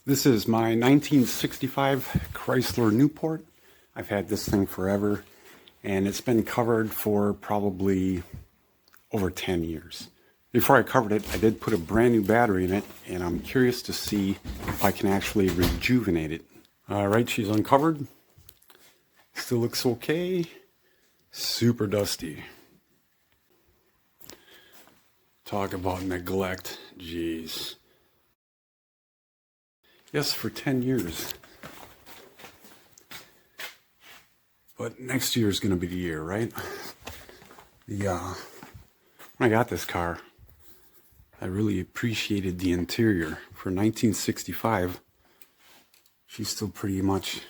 This is my 1965 Chrysler Newport. I've had this thing forever, and it's been covered for probably over 10 years. Before I covered it, I did put a brand new battery in it, and I'm curious to see if I can actually rejuvenate it. All right, she's uncovered. Still looks okay. Super dusty. Talk about neglect. Jeez. Yes, for 10 years. But next year is going to be the year, right? When I got this car, I really appreciated the interior. For 1965, she's still pretty much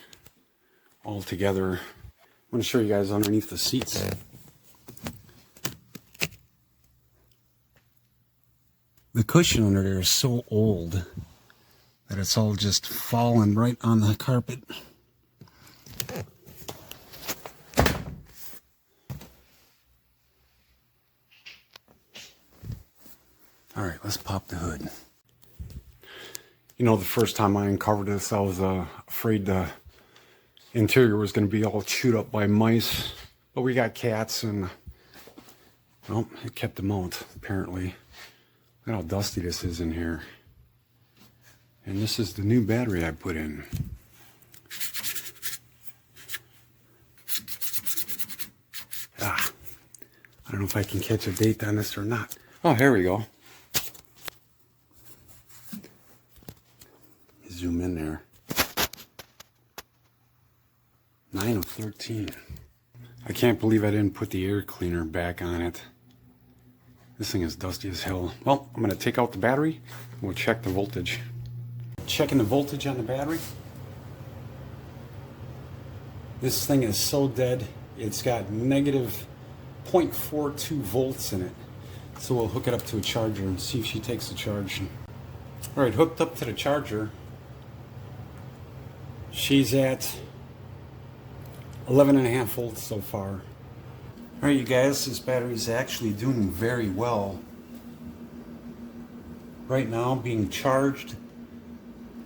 all together. I'm going to show you guys underneath the seats. The cushion under there is so old that it's all just falling right on the carpet. All right, let's pop the hood. You know, the first time I uncovered this, I was afraid the interior was going to be all chewed up by mice. But we got cats, and well, it kept them out, apparently. Look at how dusty this is in here. And this is the new battery I put in. I don't know if I can catch a date on this or not. Oh, here we go. Zoom in there. 9/13. I can't believe I didn't put the air cleaner back on it. This thing is dusty as hell. Well, I'm going to take out the battery and we'll check the voltage. Checking the voltage on the battery. This thing is so dead, it's got negative 0.42 volts in it. So we'll hook it up to a charger and see if she takes the charge. Alright, hooked up to the charger. She's at 11.5 volts so far. Alright, you guys, this battery is actually doing very well. Right now, being charged.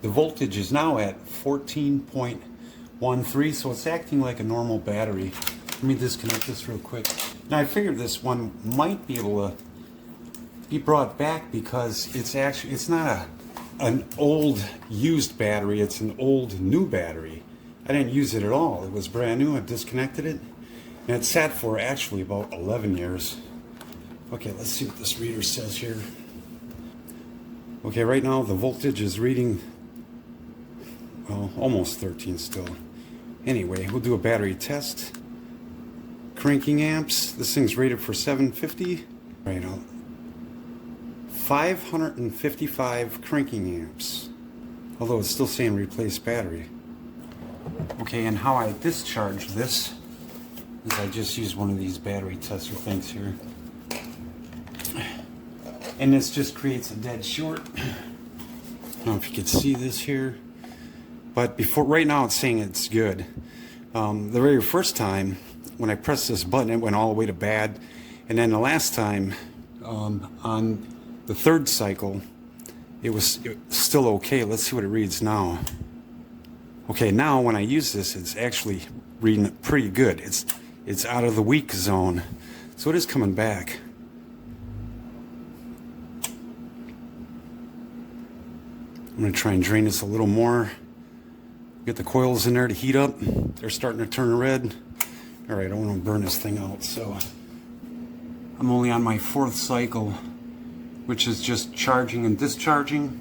The voltage is now at 14.13, so it's acting like a normal battery. Let me disconnect this real quick. Now, I figured this one might be able to be brought back because it's not an old used battery, it's an old new battery. I didn't use it at all. It was brand new. I disconnected it, and it sat for actually about 11 years. Okay, let's see what this reader says here. Okay, right now the voltage is reading, well, almost 13 still. Anyway, we'll do a battery test. Cranking amps. This thing's rated for 750. Right now, 555 cranking amps. Although it's still saying replace battery. Okay, and how I discharge this is I just use one of these battery tester things here. And this just creates a dead short. I don't know if you can see this here. But right now it's saying it's good. The very first time when I pressed this button, it went all the way to bad. And then the last time, on the third cycle, it was still okay. Let's see what it reads now. Okay, now when I use this, it's actually reading pretty good. It's out of the weak zone. So it is coming back. I'm going to try and drain this a little more. Get the coils in there to heat up. They're starting to turn red. All right, I don't want to burn this thing out, so I'm only on my 4th cycle, which is just charging and discharging.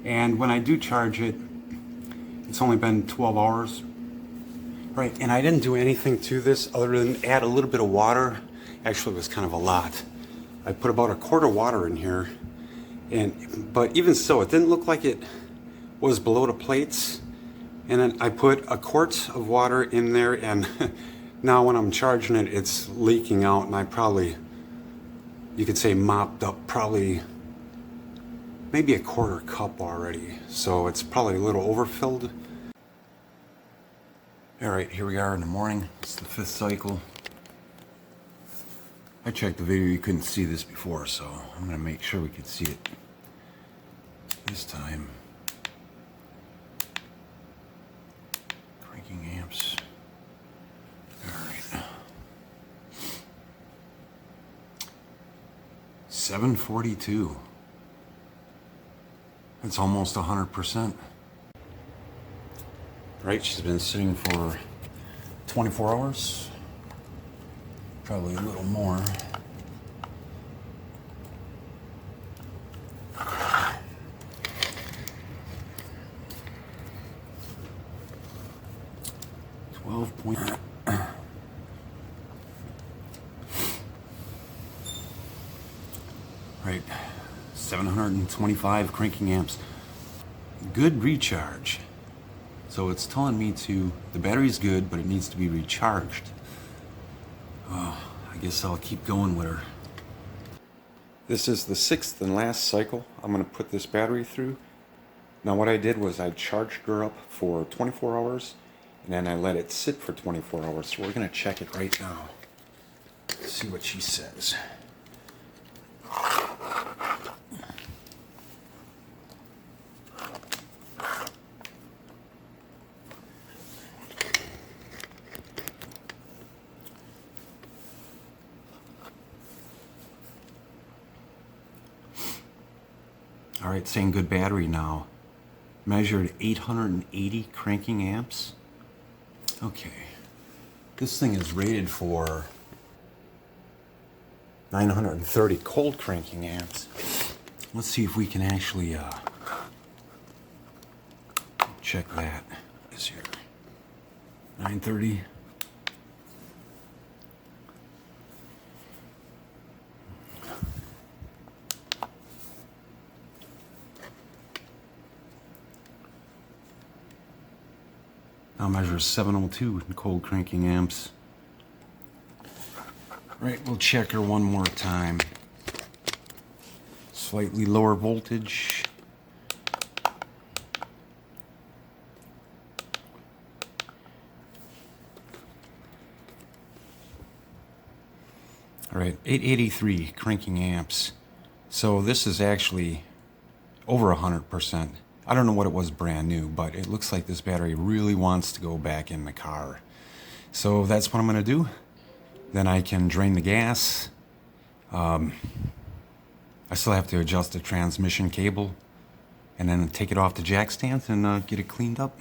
And when I do charge it, it's only been 12 hours. Right, and I didn't do anything to this other than add a little bit of water. Actually, it was kind of a lot. I put about a quart of water in here. But even so, it didn't look like it was below the plates. And then I put a quart of water in there, and now when I'm charging it, it's leaking out, and I probably, you could say, mopped up probably maybe a quarter cup already. So it's probably a little overfilled. All right, here we are in the morning. It's the 5th cycle. I checked the video, you couldn't see this before, so I'm gonna make sure we could see it this time. 742. It's almost 100%. Right, she's been sitting for 24 hours. Probably a little more. Right, 725 cranking amps. Good recharge. So it's telling me the battery's good, but it needs to be recharged. Oh, I guess I'll keep going with her. This is the 6th and last cycle I'm going to put this battery through. Now what I did was I charged her up for 24 hours, and then I let it sit for 24 hours. So we're going to check it right now. See what she says. All right, saying good battery now. Measured 880 cranking amps. Okay. This thing is rated for 930 cold cranking amps. Let's see if we can actually check that. Is here 930. Now measures 702 in cold cranking amps. Right, we'll check her one more time. Slightly lower voltage. All right, 883 cranking amps. So this is actually over 100%. I don't know what it was brand new, but it looks like this battery really wants to go back in the car. So that's what I'm going to do. Then I can drain the gas. I still have to adjust the transmission cable and then take it off the jack stand and get it cleaned up.